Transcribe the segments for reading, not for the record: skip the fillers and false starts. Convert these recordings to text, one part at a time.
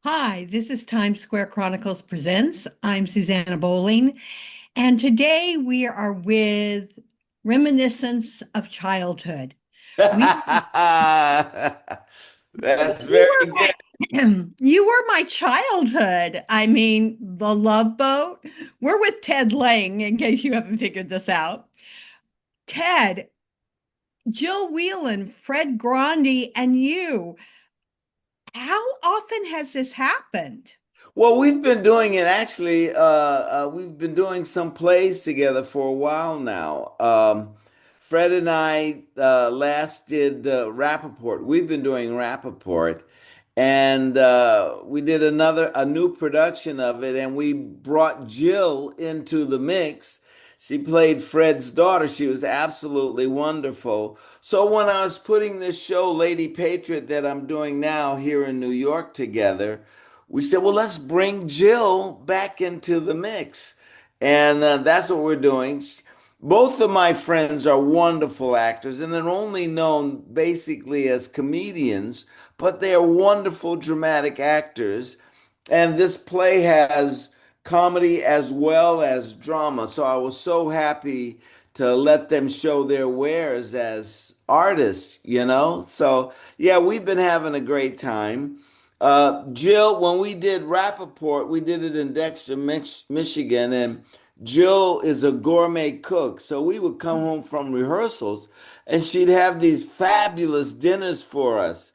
Hi, this is Times Square Chronicles Presents. I'm Susanna Bowling, and today we are with Reminiscence of Childhood. We, That's you very were good. you were my childhood. I mean, The Love Boat. We're with Ted Lang, in case you haven't figured this out. Ted, Jill Whelan, Fred Grundy, and you. How often has this happened? Well, we've been doing it actually. We've been doing some plays together for a while now. Fred and I last did Rappaport. We've been doing Rappaport, and we did a new production of it, and we brought Jill into the mix. She played Fred's daughter. She was absolutely wonderful. So when I was putting this show, Lady Patriot, that I'm doing now here in New York together, we said, well, let's bring Jill back into the mix. And that's what we're doing. Both of my friends are wonderful actors, and they're only known basically as comedians, but they are wonderful dramatic actors. And this play has comedy as well as drama. So I was so happy to let them show their wares as artists. So, yeah, we've been having a great time. Jill, when we did Rappaport, we did it in Dexter, Michigan, and Jill is a gourmet cook. So we would come home from rehearsals and she'd have these fabulous dinners for us.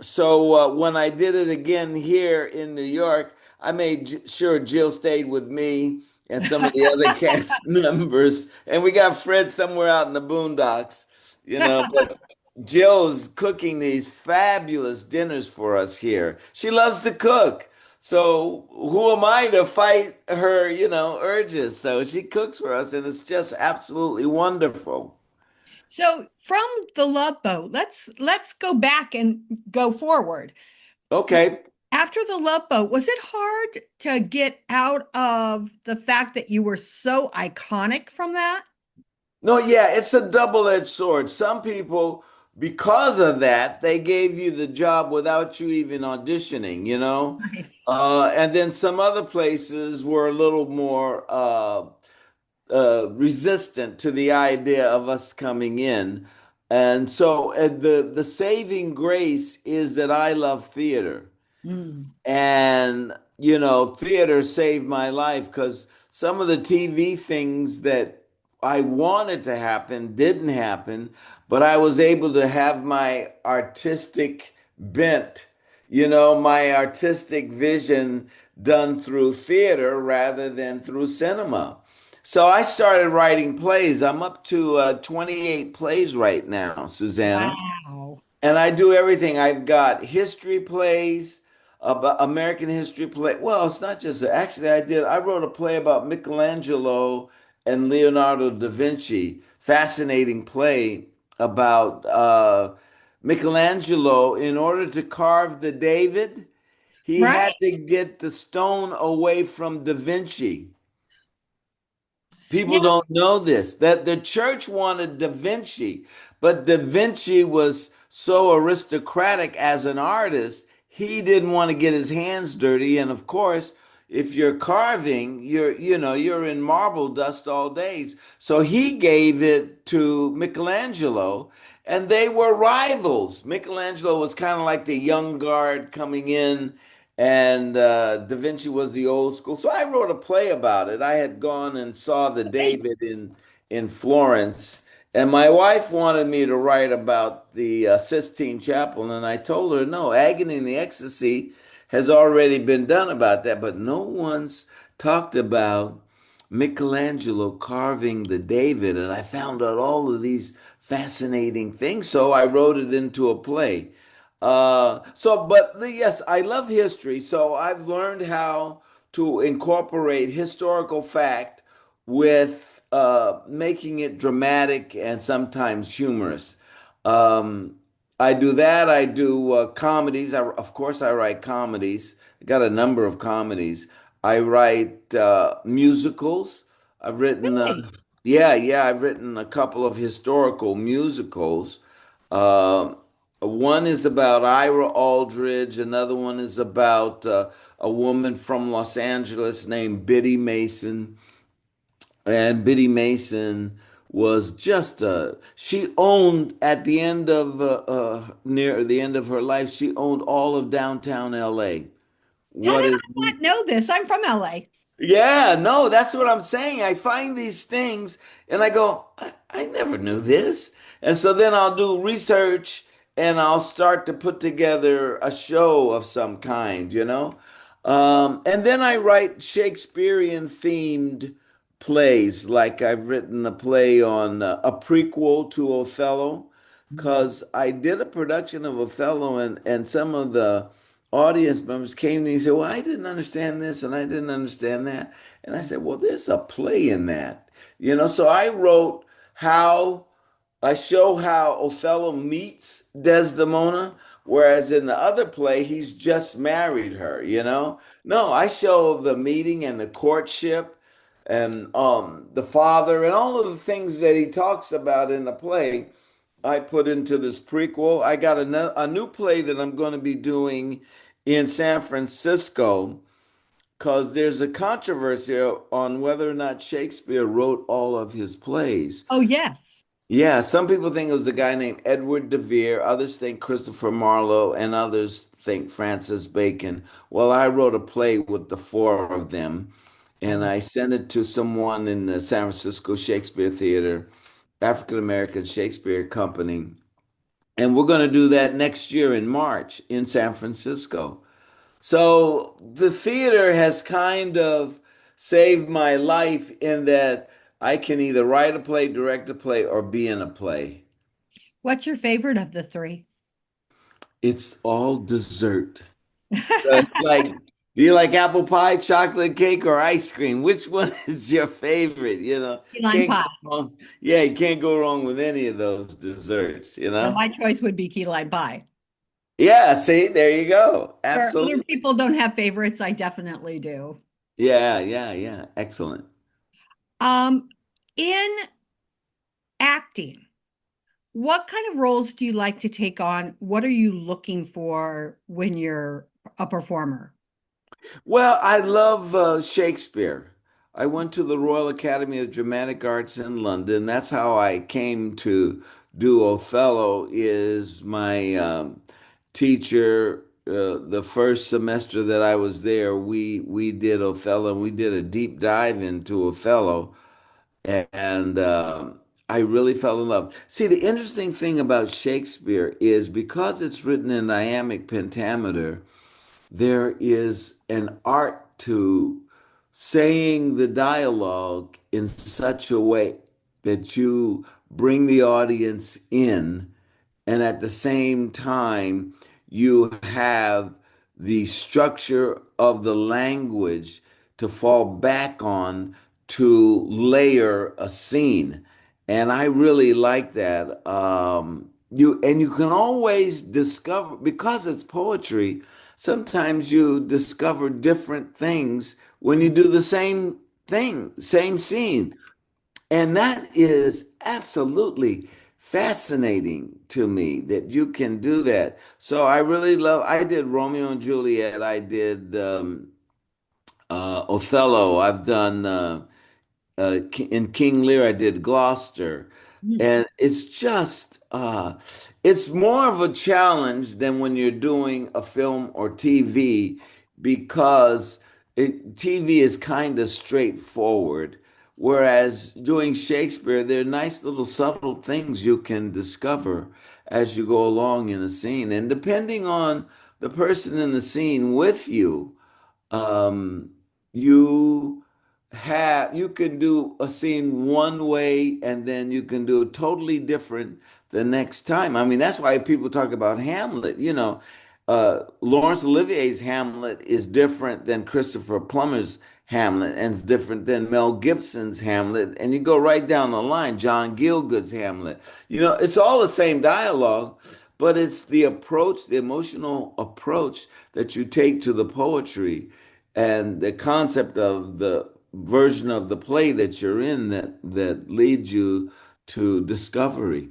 So when I did it again here in New York, I made sure Jill stayed with me and some of the other cast members, and we got Fred somewhere out in the boondocks. But Jill's cooking these fabulous dinners for us here. She loves to cook. So who am I to fight her urges? So she cooks for us, and it's just absolutely wonderful. So from the Love Boat, let's go back and go forward. Okay. After the Love Boat, was it hard to get out of the fact that you were so iconic from that? No, yeah, it's a double-edged sword. Some people, because of that, they gave you the job without you even auditioning. Nice. And then some other places were a little more resistant to the idea of us coming in. And so the saving grace is that I love theater. Mm. And, theater saved my life because some of the TV things that I wanted to happen didn't happen, but I was able to have my artistic bent, my artistic vision done through theater rather than through cinema. So I started writing plays. I'm up to 28 plays right now, Susanna. Wow. And I do everything. I've got history plays, about American history play. Well, it's not just actually I wrote a play about Michelangelo and Leonardo da Vinci. Fascinating play about Michelangelo. In order to carve the David, he had Right. to get the stone away from da Vinci. Yeah. People don't know this, that the church wanted Da Vinci, but Da Vinci was so aristocratic as an artist, he didn't want to get his hands dirty. And of course, if you're carving, you're in marble dust all days. So he gave it to Michelangelo, and they were rivals. Michelangelo was kind of like the young guard coming in, and Da Vinci was the old school. So I wrote a play about it. I had gone and saw the David in Florence, and my wife wanted me to write about the Sistine Chapel, and I told her, no, Agony and the Ecstasy has already been done about that, but no one's talked about Michelangelo carving the David, and I found out all of these fascinating things, so I wrote it into a play. But yes, I love history, so I've learned how to incorporate historical fact with making it dramatic and sometimes humorous. Um, I do that. I do comedies. Of course, I write comedies. I got a number of comedies. I write musicals. I've written, Really? yeah, I've written a couple of historical musicals. Um One is about Ira Aldridge. Another one is about a woman from Los Angeles named Biddy Mason. And Biddy Mason was just she owned at the end of near the end of her life, she owned all of downtown LA. How What did is I not know this? I'm from LA. Yeah, no, that's what I'm saying. I find these things and I go, I never knew this. And so then I'll do research and I'll start to put together a show of some kind, you know? And then I write Shakespearean themed plays, like I've written a play on a prequel to Othello, because I did a production of Othello and some of the audience members came to me and said, well, I didn't understand this and I didn't understand that. And I said, well, there's a play in that. You know, so I wrote how I show how Othello meets Desdemona, whereas in the other play, he's just married her, you know? No, I show the meeting and the courtship and the father and all of the things that he talks about in the play. I put into this prequel. I got a new play that I'm going to be doing in San Francisco because there's a controversy on whether or not Shakespeare wrote all of his plays. Oh, yes. Yeah, some people think it was a guy named Edward de Vere, others think Christopher Marlowe, and others think Francis Bacon. Well, I wrote a play with the four of them, and I sent it to someone in the San Francisco Shakespeare Theater, African American Shakespeare Company. And we're going to do that next year in March in San Francisco. So the theater has kind of saved my life in that I can either write a play, direct a play, or be in a play. What's your favorite of the three? It's all dessert. So it's like, do you like apple pie, chocolate cake, or ice cream? Which one is your favorite? You know, Key lime can't pie. go wrong. Yeah, you can't go wrong with any of those desserts, you And know? my choice would be key lime pie. Yeah, see, there you go. Where other Absolutely. people don't have favorites, I definitely do. Yeah, yeah, yeah. Excellent. Um, in acting, what kind of roles do you like to take on? What are you looking for when you're a performer? Well, I love Shakespeare. I went to the Royal Academy of Dramatic Arts in London. That's how I came to do Othello. Is my teacher the first semester that I was there? We did Othello, and we did a deep dive into Othello, and I really fell in love. See, the interesting thing about Shakespeare is because it's written in iambic pentameter there is an art to saying the dialogue in such a way that you bring the audience in, and at the same time, you have the structure of the language to fall back on to layer a scene. And I really like that. You can always discover because it's poetry. Sometimes you discover different things when you do the same thing, same scene. And that is absolutely fascinating to me that you can do that. So I really love, I did Romeo and Juliet. I did Othello. I've done in King Lear, I did Gloucester, Hmm. and it's just it's more of a challenge than when you're doing a film or TV because TV is kind of straightforward, whereas doing Shakespeare, there are nice little subtle things you can discover as you go along in a scene, and depending on the person in the scene with you um, you you can do a scene one way and then you can do it totally different the next time. I mean, that's why people talk about Hamlet. You know, Laurence Olivier's Hamlet is different than Christopher Plummer's Hamlet, and it's different than Mel Gibson's Hamlet. And you go right down the line, John Gielgud's Hamlet. You know, it's all the same dialogue, but it's the approach, the emotional approach that you take to the poetry and the concept of the version of the play that you're in that leads you to discovery.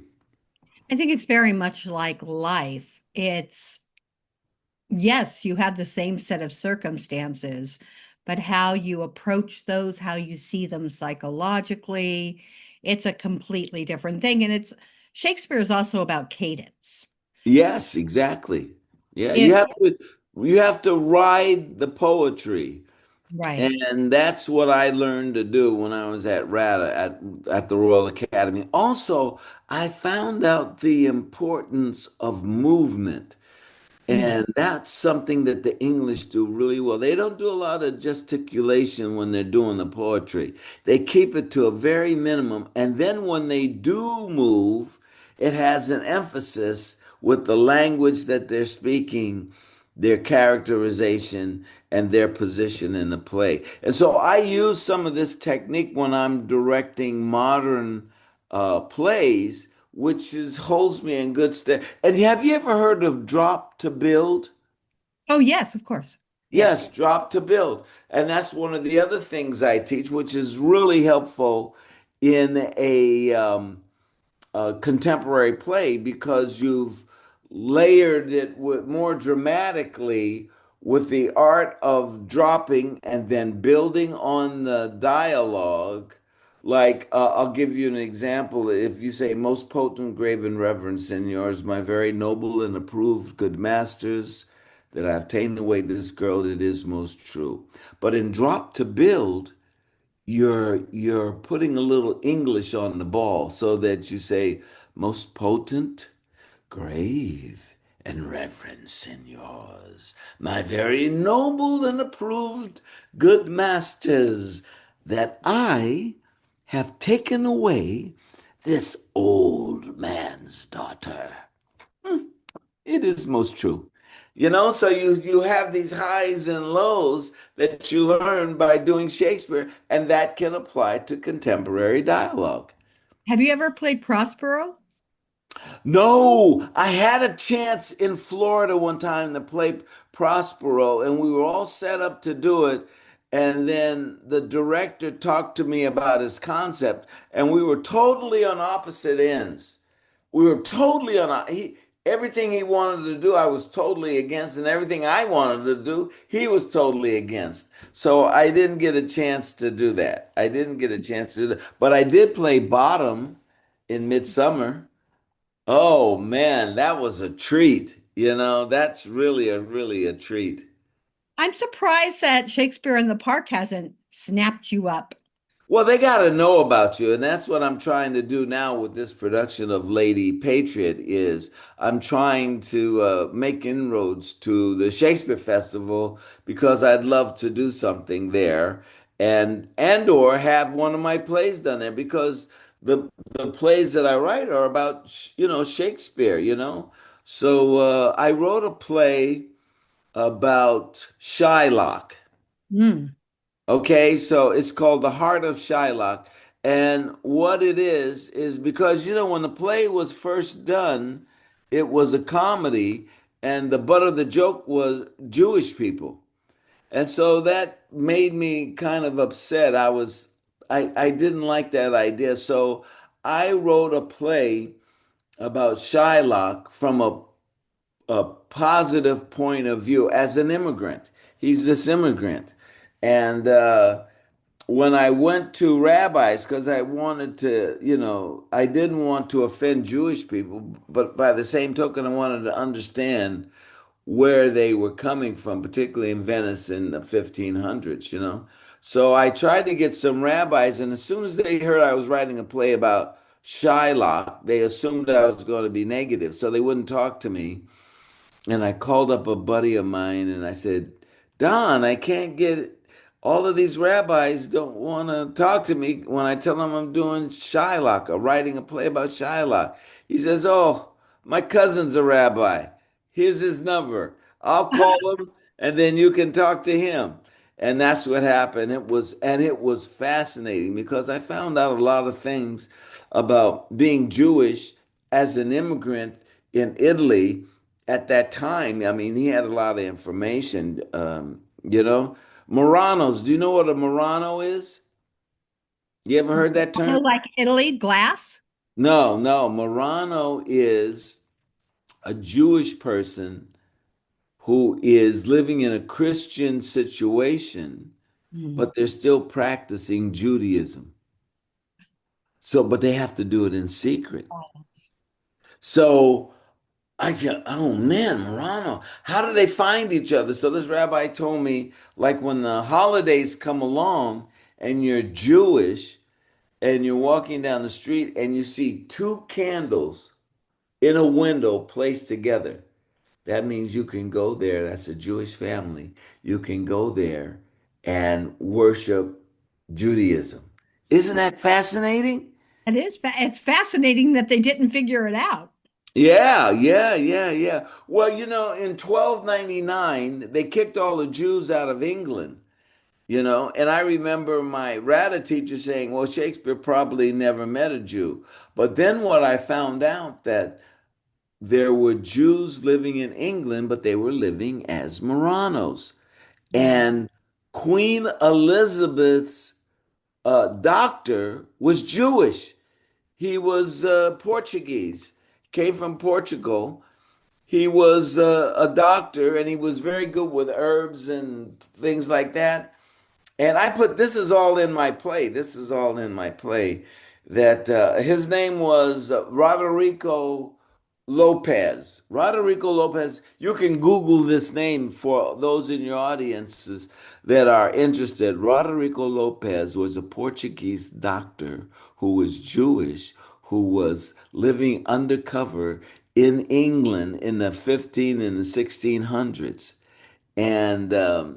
I think it's very much like life. It's, yes, you have the same set of circumstances, but how you approach those, how you see them psychologically, it's a completely different thing. And it's Shakespeare is also about cadence. Yes, exactly. Yeah, It you have to ride the poetry. right. And that's what I learned to do when I was at RADA at the Royal Academy. Also, I found out the importance of movement. Mm. And that's something that the English do really well. They don't do a lot of gesticulation when they're doing the poetry. They keep it to a very minimum. And then when they do move, it has an emphasis with the language that they're speaking, their characterization, and their position in the play. And so I use some of this technique when I'm directing modern plays, which is holds me in good stead. And have you ever heard of drop to build? Oh, yes, of course. Yes. Yes, drop to build. And that's one of the other things I teach, which is really helpful in a contemporary play because you've layered it with more dramatically with the art of dropping and then building on the dialogue. Like, I'll give you an example. If you say, "Most potent, grave, and reverend signors, my very noble and approved good masters, that I have ta'en away this girl, it is most true." But in drop to build, you're putting a little English on the ball so that you say, "Most potent, grave, and reverend signors, my very noble and approved good masters, that I have taken away this old man's daughter." It is most true. So you have these highs and lows that you learn by doing Shakespeare, and that can apply to contemporary dialogue. Have you ever played Prospero? No, I had a chance in Florida one time to play Prospero, and we were all set up to do it. And then the director talked to me about his concept, and we were totally on opposite ends. We were totally on everything he wanted to do, I was totally against, and everything I wanted to do, he was totally against. So I didn't get a chance to do that. I didn't get a chance to do that. But I did play Bottom in Midsummer. Oh man, that was a treat. That's really a treat. I'm surprised that Shakespeare in the Park hasn't snapped you up. Well, they got to know about you, and that's what I'm trying to do now with this production of Lady Patriot. Is I'm trying to make inroads to the Shakespeare Festival because I'd love to do something there, and or have one of my plays done there because the plays that I write are about Shakespeare. So I wrote a play about Shylock. Mm. Okay, so it's called The Heart of Shylock. And what it is because, when the play was first done, it was a comedy, and the butt of the joke was Jewish people. And so that made me kind of upset. I didn't like that idea. So I wrote a play about Shylock from a positive point of view as an immigrant. He's this immigrant. And, when I went to rabbis, because I wanted to, I didn't want to offend Jewish people, but by the same token, I wanted to understand where they were coming from, particularly in Venice in the 1500s. So I tried to get some rabbis, and as soon as they heard I was writing a play about Shylock, they assumed I was going to be negative, so they wouldn't talk to me. And I called up a buddy of mine and I said, "Don, I can't get it. All of these rabbis don't want to talk to me when I tell them I'm doing Shylock or writing a play about Shylock." He says, "Oh, my cousin's a rabbi. Here's his number. I'll call him and then you can talk to him." And that's what happened. It was fascinating because I found out a lot of things about being Jewish as an immigrant in Italy at that time. I mean, he had a lot of information. Muranos. Do you know what a Murano is? You ever heard that Oh, term? like Italy, glass? No, no. Morano is a Jewish person who is living in a Christian situation, Mm. but they're still practicing Judaism. So, but they have to do it in secret. So I said, oh man, Morano, how do they find each other? So this rabbi told me, like when the holidays come along and you're Jewish and you're walking down the street and you see two candles in a window placed together, that means you can go there. That's a Jewish family. You can go there and worship Judaism. Isn't that fascinating? It's fascinating that they didn't figure it out. Yeah, yeah, yeah, yeah. Well, in 1299, they kicked all the Jews out of England, and I remember my Rada teacher saying, well, Shakespeare probably never met a Jew. But then what I found out that there were Jews living in England, but they were living as Marranos. Mm. And Queen Elizabeth's doctor was Jewish. He was Portuguese, came from Portugal. He was a doctor and he was very good with herbs and things like that. And I put this is all in my play. This is all in my play. That his name was Roderico Lopez. Roderico Lopez. You can Google this name for those in your audiences that are interested. Roderico Lopez was a Portuguese doctor who was Jewish, who was living undercover in England in the 15 and the 1600s. And a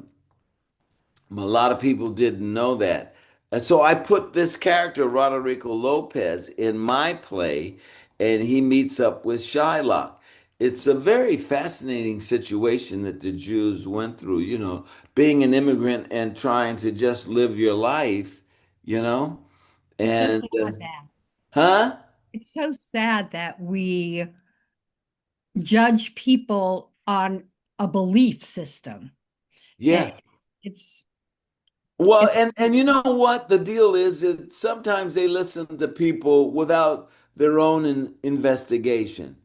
lot of people didn't know that. And so I put this character, Roderico Lopez, in my play, and he meets up with Shylock. It's a very fascinating situation that the Jews went through, being an immigrant and trying to just live your life, you know? It's so And, sad that huh? it's so sad that we judge people on a belief system. And Yeah. it's Well, it's and you know what the deal is sometimes they listen to people without their own investigation.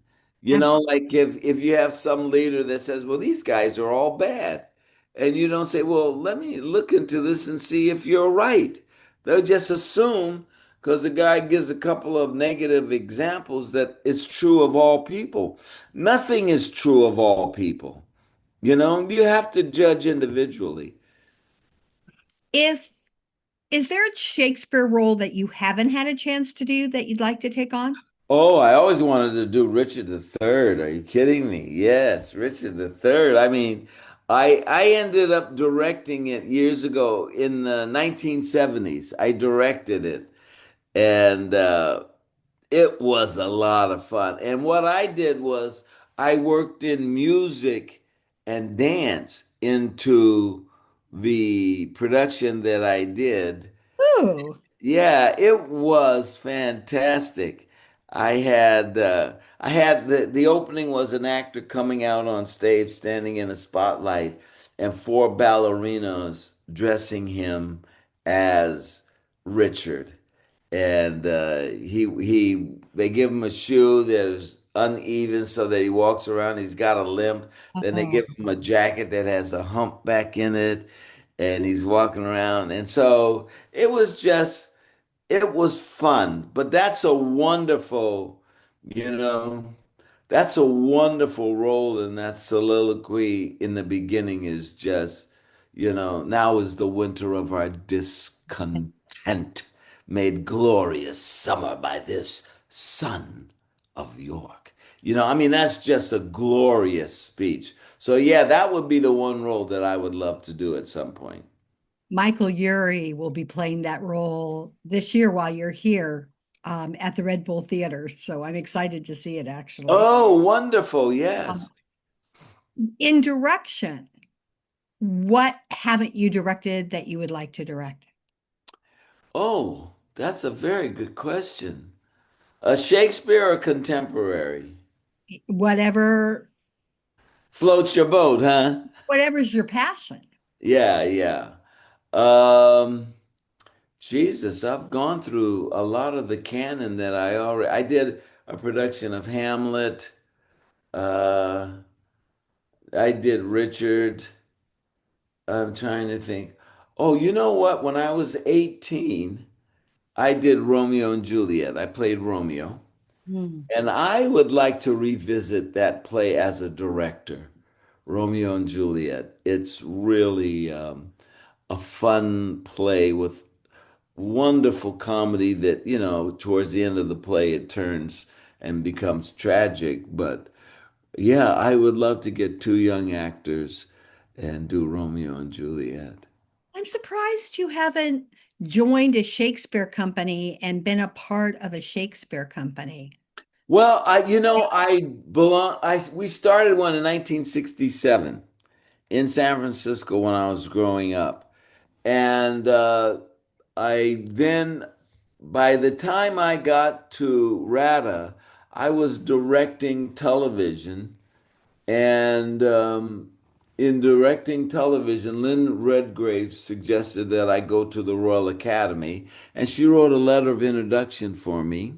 absolutely. Like if you have some leader that says, "Well, these guys are all bad," and you don't say, "Well, let me look into this and see if you're right." They'll just assume because the guy gives a couple of negative examples that it's true of all people. Nothing is true of all people. You have to judge individually. If is there a Shakespeare role that you haven't had a chance to do that you'd like to take on? Oh, I always wanted to do Richard III. Are you kidding me? Yes, Richard III. I mean, I ended up directing it years ago in the 1970s. I directed it, and it was a lot of fun. And what I did was I worked in music and dance into the production that I did. Ooh. Yeah, it was fantastic. I had the opening was an actor coming out on stage standing in a spotlight and four ballerinas dressing him as Richard. And he they give him a shoe that is uneven so that he walks around, he's got a limp. Then they Oh, give him a jacket that has a humpback in it and he's walking around. And so it was fun, but you know, that's a wonderful role in that soliloquy in the beginning is just, now is the winter of our discontent made glorious summer by this son of York. I mean, that's just a glorious speech. So yeah, that would be the one role that I would love to do at some point. Michael Urie will be playing that role this year while you're here at the Red Bull Theater. So I'm excited to see it actually. Oh, wonderful. Yes. Um, in direction, what haven't you directed that you would like to direct? Oh, that's a very good question. A Shakespeare or contemporary? Whatever, Floats your boat, huh? whatever's your passion. Yeah, yeah. Um, Jesus, I've gone through a lot of the canon that I did a production of Hamlet. Uh, I did Richard. I'm trying to think. Oh, you know what? When I was 18, I did Romeo and Juliet. I played Romeo. Hmm. And I would like to revisit that play as a director, Romeo and Juliet. It's really a fun play with wonderful comedy that, towards the end of the play, it turns and becomes tragic. But yeah, I would love to get two young actors and do Romeo and Juliet. I'm surprised you haven't joined a Shakespeare company and been a part of a Shakespeare company. Well, I belong. We started one in 1967 in San Francisco when I was growing up, and I then, by the time I got to RADA, I was directing television, and in directing television, Lynn Redgrave suggested that I go to the Royal Academy, and she wrote a letter of introduction for me.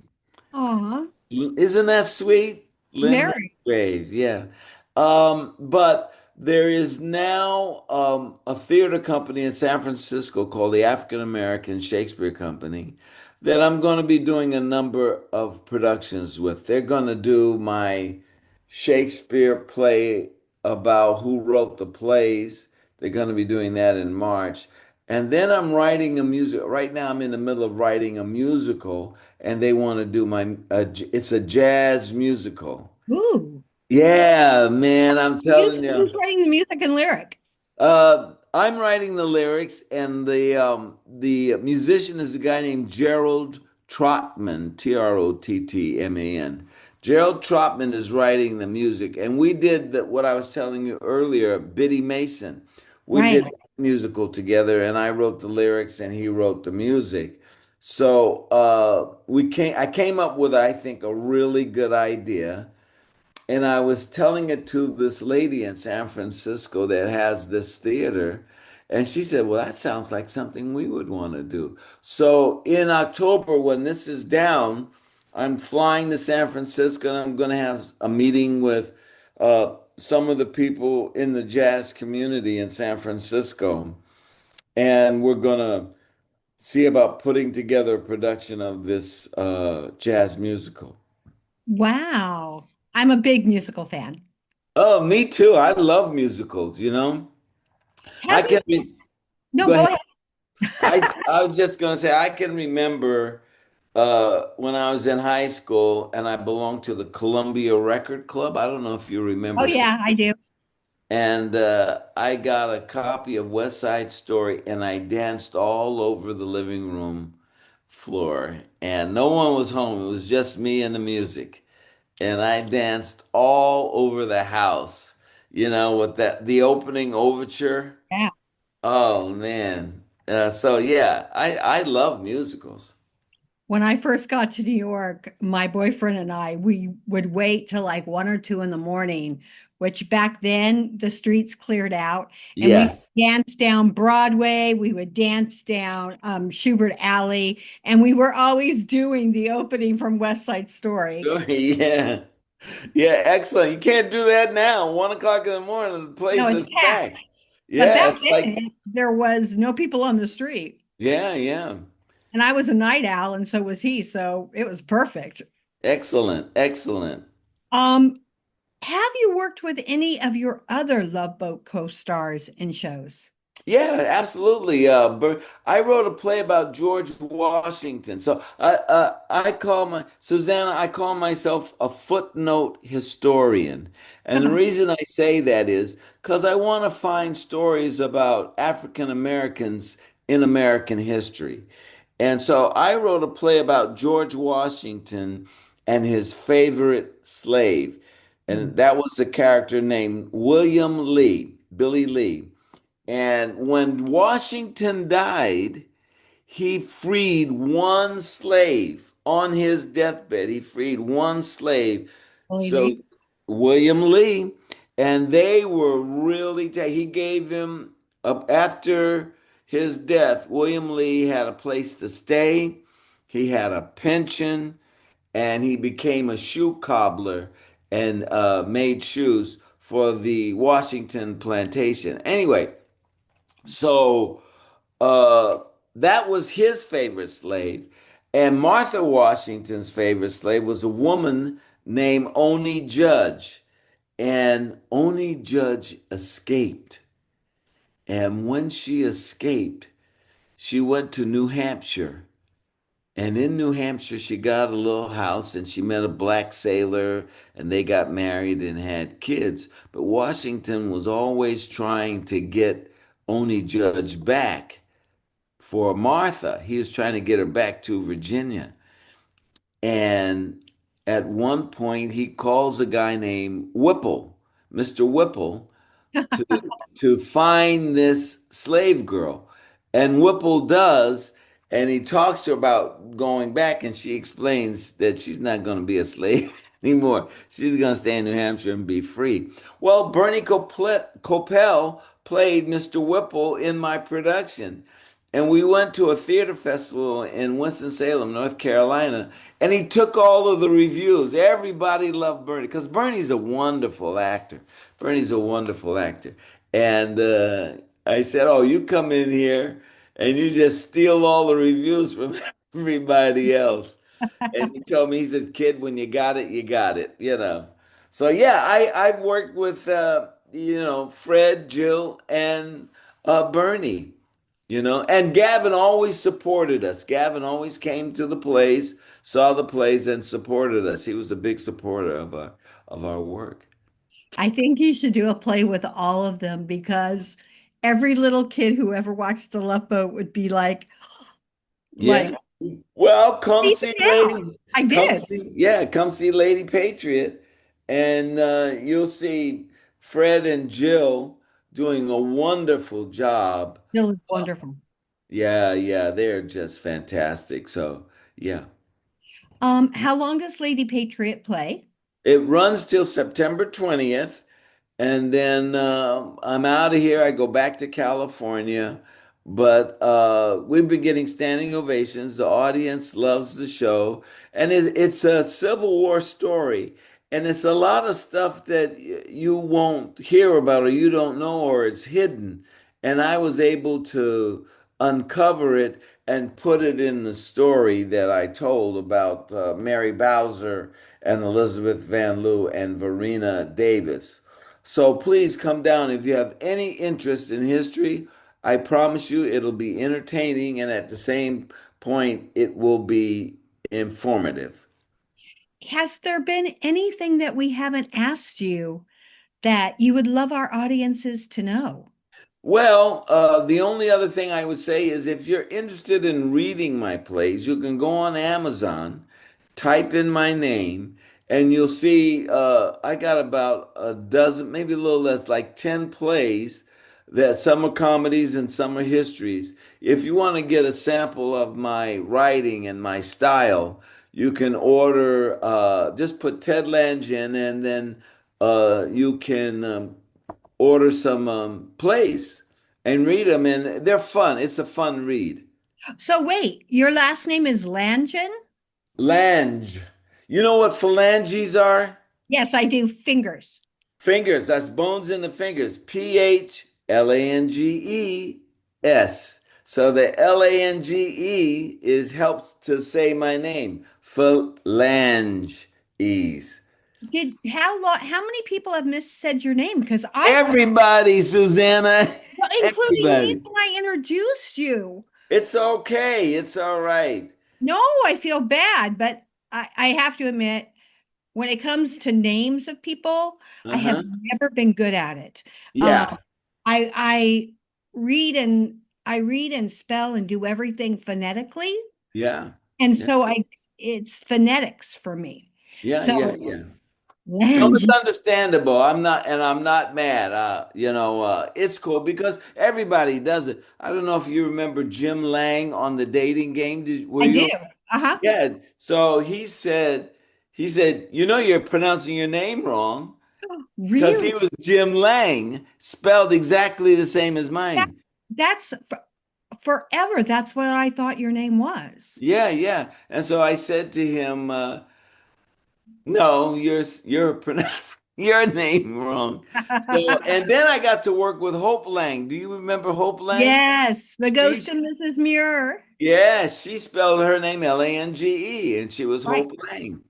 Aw, Isn't that sweet? Lynn very. Redgrave, yeah. But there is now a theater company in San Francisco called the African American Shakespeare Company that I'm going to be doing a number of productions with. They're going to do my Shakespeare play about who wrote the plays. They're going to be doing that in March. And then I'm writing a music. Right now, I'm in the middle of writing a musical, and they want to do it's a jazz musical. Ooh. Yeah, man, I'm telling you. Who's writing the music and lyric? I'm writing the lyrics, and the musician is a guy named Gerald Trotman, Trottman. Gerald Trotman is writing the music, and we did what I was telling you earlier, Biddy Mason. We did Right. that musical together, and I wrote the lyrics, and he wrote the music. So I came up with, I think, a really good idea. And I was telling it to this lady in San Francisco that has this theater. And she said, well, that sounds like something we would want to do. So in October, when this is down, I'm flying to San Francisco and I'm going to have a meeting with some of the people in the jazz community in San Francisco. And we're going to see about putting together a production of this jazz musical. Wow. I'm a big musical fan. Oh, me too. I love musicals. Have I you? can re No, Go go ahead. ahead. I was just gonna say I can remember when I was in high school and I belonged to the Columbia Record Club. I don't know if you Oh, remember. yeah, I do. And I got a copy of West Side Story and I danced all over the living room floor. And no one was home. It was just me and the music. And I danced all over the house, with the opening overture. Yeah. Oh man. So yeah, I love musicals. When I first got to New York, my boyfriend and I, we would wait till like 1 or 2 in the morning, which back then the streets cleared out, and we Yes. danced down Broadway. We would dance down Schubert Alley, and we were always doing the opening from West Side Story. Sure, yeah. Yeah, excellent. You can't do that now. 1 o'clock in the morning, the No, place it's is packed. packed. But Yeah, back it's like, then, there was no people on the street. yeah, yeah. And I was a night owl, and so was he. So it was perfect. Excellent, excellent. Um, have you worked with any of your other Love Boat co-stars in shows? Yeah, absolutely. I wrote a play about George Washington. So I call Susanna. I call myself a footnote historian, and the reason I say that is because I want to find stories about African Americans in American history. And so I wrote a play about George Washington and his favorite slave, Hmm. and that was a character named William Lee, Billy Lee. And when Washington died, he freed one slave on his deathbed. He freed one slave. So Lee. William Lee, and they were really, he gave him up after his death, William Lee had a place to stay, he had a pension, and he became a shoe cobbler and made shoes for the Washington plantation. Anyway, so uh, that was his favorite slave. And Martha Washington's favorite slave was a woman named Oni Judge. And Oni Judge escaped. And when she escaped, she went to New Hampshire. And in New Hampshire, she got a little house and she met a black sailor and they got married and had kids. But Washington was always trying to get Oni Judge back for Martha. He was trying to get her back to Virginia. And at one point, he calls a guy named Whipple, Mr. Whipple, to to find this slave girl. And Whipple does, and he talks to her about going back, and she explains that she's not going to be a slave anymore. She's going to stay in New Hampshire and be free. Well, Bernie Coppell played Mr. Whipple in my production. And we went to a theater festival in Winston-Salem, North Carolina, and he took all of the reviews. Everybody loved Bernie because Bernie's a wonderful actor. Bernie's a wonderful actor. And I said, "Oh, you come in here and you just steal all the reviews from everybody else." And he told me, he said, "Kid, when you got it, you got it, you know." So yeah, I've worked with Fred, Jill, and Bernie. And Gavin always supported us. Gavin always came to the plays, saw the plays, and supported us. He was a big supporter of our work. I think you should do a play with all of them because every little kid who ever watched The Love Boat would be like, Yeah. Well, come even see now. Lady. I Come did. see. Yeah, come see Lady Patriot, and you'll see Fred and Jill doing a wonderful job. It was wonderful. Yeah, yeah, they're just fantastic. So yeah. How long does Lady Patriot play? It runs till September 20th, and then I'm out of here. I go back to California, but we've been getting standing ovations. The audience loves the show, and it's a Civil War story, and it's a lot of stuff that you won't hear about or you don't know or it's hidden. And I was able to uncover it and put it in the story that I told about Mary Bowser and Elizabeth Van Lew and Verena Davis. So please come down if you have any interest in history. I promise you it'll be entertaining and at the same point it will be informative. Has there been anything that we haven't asked you that you would love our audiences to know? Well, the only other thing I would say is if you're interested in reading my plays, you can go on Amazon, type in my name, and you'll see I got about a dozen, maybe a little less, like 10 plays that some are comedies and some are histories. If you want to get a sample of my writing and my style, you can order, just put Ted Lange in, and then you can order some plays and read them, and they're fun. It's a fun read. So wait, your last name is Langen? Lange. You know what phalanges are? Yes, I do. Fingers. Fingers. That's bones in the fingers. Phalanges. So the Lange is helps to say my name. Phalanges. Did how many people have missaid your name? Because I have, Everybody, Susanna. well, including me Everybody. when I introduced you. It's okay. It's all right. No, I feel bad, but I have to admit, when it comes to names of people, I have Uh-huh. never been good at it. Um, Yeah. I I read and spell and do everything phonetically, Yeah. and Yeah. so I it's phonetics for me. Yeah. Yeah. So Yeah. No, it's Lange, understandable. I'm not mad. It's cool because everybody does it. I don't know if you remember Jim Lang on the dating game. Were I do. you? Uh-huh. Yeah. So he said, you're pronouncing your name wrong because Really? he was Jim Lang, spelled exactly the same as That, mine. that's forever, that's what I thought your name was. Yeah, yeah. And so I said to him, no, you're pronouncing your name wrong. So, and then I got to work with Hope Lang. Do you remember Hope Lang? Yes, the She, ghost of Mrs. Muir. yeah, she spelled her name Lange, and she was Right. Hope Lang.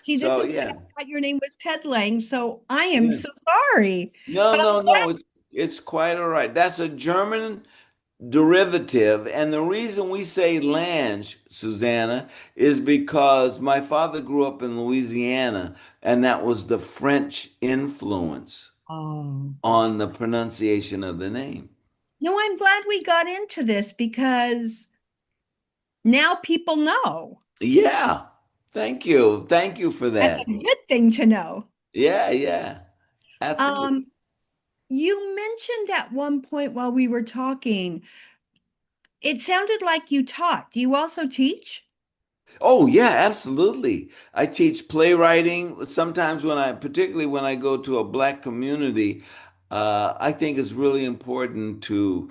See, this So is why yeah, I thought your name was Ted Lang, so I am yeah. so sorry. No, But I'm no, no. It's quite all right. That's a German derivative, and the reason we say Lange, Susanna, is because my father grew up in Louisiana, and that was the French influence oh. on the pronunciation of the name. No, I'm glad we got into this because now people know. Yeah. Thank you. Thank you for That's that. a good thing to know. Yeah, yeah. Absolutely. Um, you mentioned at one point while we were talking, it sounded like you taught. Do you also teach? Oh, yeah, absolutely. I teach playwriting. Sometimes particularly when I go to a black community, I think it's really important to,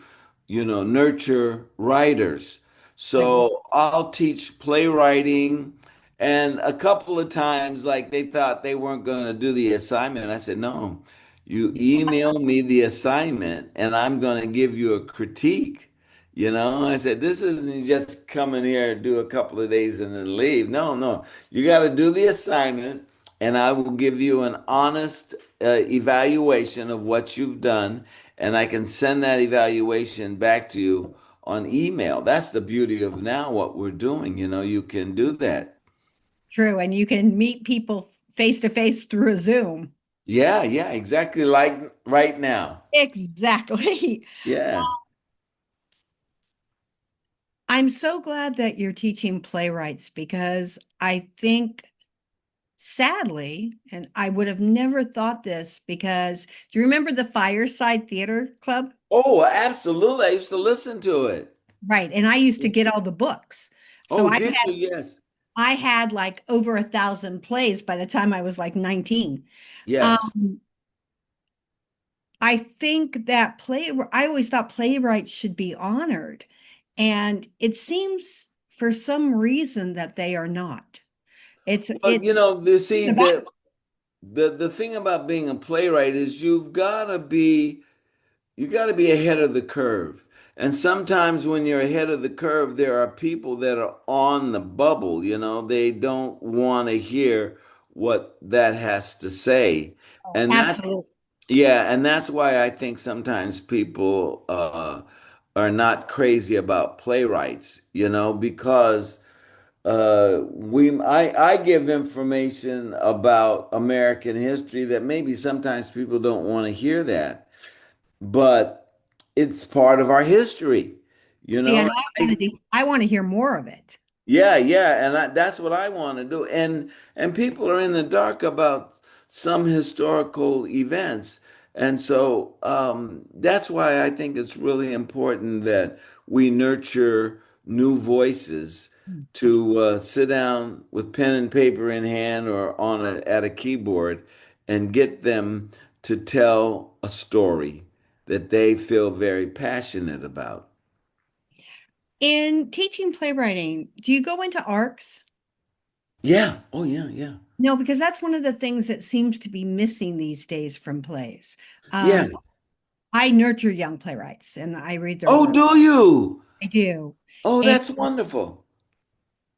nurture writers. Right. So I'll teach playwriting. And a couple of times, like they thought they weren't going to do the assignment. I said, no, you email me the assignment and I'm going to give you a critique. I said, this isn't just come in here and do a couple of days and then leave. No, no. You got to do the assignment, and I will give you an honest evaluation of what you've done, and I can send that evaluation back to you on email. That's the beauty of now what we're doing. You can do that. True. And you can meet people face to face through a Zoom. Yeah, yeah, exactly like right now. Exactly. Yeah. I'm so glad that you're teaching playwrights because I think sadly, and I would have never thought this because do you remember the Fireside Theater Club? Oh, absolutely. I used to listen to it. Right. And I used to get all the books. So Oh, did you? Yes. I had like over 1,000 plays by the time I was like 19. Yes. Um, I think that I always thought playwrights should be honored. And it seems for some reason that they are not. Well, you see, About the thing about being a playwright is you got to be ahead of the curve. And sometimes when you're ahead of the curve, there are people that are on the bubble, they don't want to hear what that has to say. And that's absolutely. yeah, and that's why I think sometimes people are not crazy about playwrights, because I give information about American history that maybe sometimes people don't want to hear that, but it's part of our history, you See, know. and I want to hear more of it. Yeah, yeah, and that's what I want to do. And people are in the dark about some historical events, and so that's why I think it's really important that we nurture new voices to sit down with pen and paper in hand or at a keyboard and get them to tell a story that they feel very passionate about. In teaching playwriting, do you go into arcs? Yeah. Oh, yeah, yeah. No, because that's one of the things that seems to be missing these days from plays. Yeah. Um, I nurture young playwrights and I read their Oh, work. do you? I do. Oh, And that's wonderful.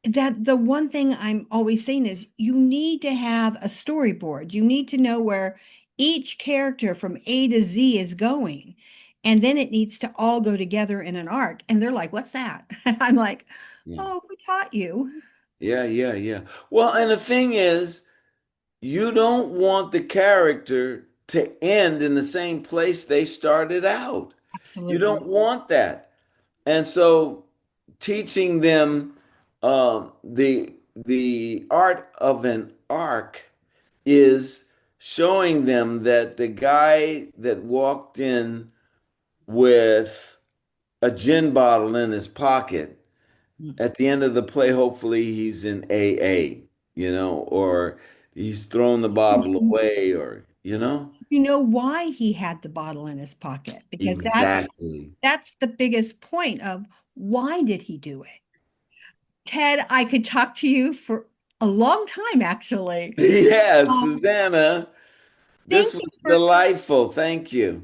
that the one thing I'm always saying is you need to have a storyboard. You need to know where each character from A to Z is going. And then it needs to all go together in an arc. And they're like, what's that? I'm like, Yeah. oh, who taught you? Yeah, yeah, yeah. Well, and the thing is, you don't want the character to end in the same place they started out. You don't Absolutely. want that. And so teaching them the art of an arc is showing them that the guy that walked in with a gin bottle in his pocket at the end of the play, hopefully he's in AA, or he's thrown the bottle away, or. You know why he had the bottle in his pocket? Because Exactly. that's the biggest point of why did he do it? Ted, I could talk to you for a long time, actually. Yes, Um, Susanna, this thank you was for delightful. Thank you.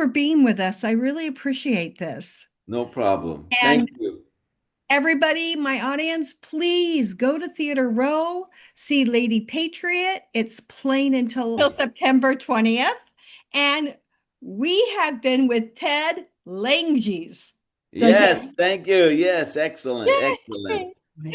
being with us. I really appreciate this. No problem. And Thank you. everybody, my audience, please go to Theater Row, see Lady Patriot. It's playing until September 20th. And we have been with Ted Langes. Yes, thank you. Yes, excellent, excellent. Yay!